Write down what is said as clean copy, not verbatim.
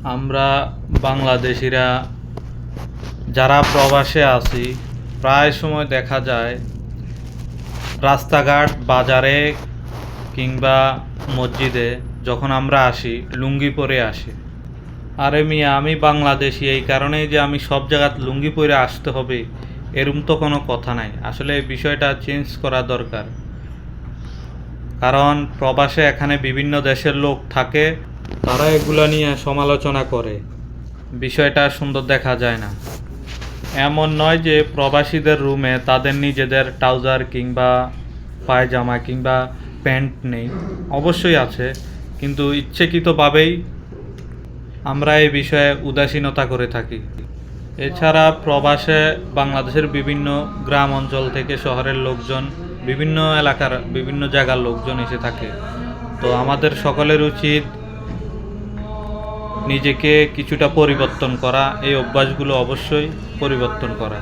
আমরা বাংলাদেশিরা যারা প্রবাসে আছি প্রায় সময় দেখা যায় রাস্তাঘাট, বাজারে কিংবা মসজিদে যখন আমরা আসি লুঙ্গি পরে আসি। আরে মিয়া, আমি বাংলাদেশি, এই কারণেই যে আমি সব জায়গায় লুঙ্গি পরে আসতে হবে এরম তো কোনো কথা নাই। আসলে এই বিষয়টা চেঞ্জ করা দরকার, কারণ প্রবাসে এখানে বিভিন্ন দেশের লোক থাকে, তারা এগুলা নিয়ে সমালোচনা করে, বিষয়টা সুন্দর দেখা যায় না। এমন নয় যে প্রবাসীদের রুমে তাদের নিজেদের ট্রাউজার কিংবা পায়জামা কিংবা প্যান্ট নেই, অবশ্যই আছে, কিন্তু ইচ্ছাকৃতভাবেই আমরা এই বিষয়ে উদাসীনতা করে থাকি। এছাড়া প্রবাসে বাংলাদেশের বিভিন্ন গ্রাম অঞ্চল থেকে শহরের লোকজন, বিভিন্ন এলাকার বিভিন্ন জায়গার লোকজন এসে থাকে। তো আমাদের সকলের উচিত নিজেকে কিছুটা পরিবর্তন করা, এই অভ্যাসগুলো অবশ্যই পরিবর্তন করা।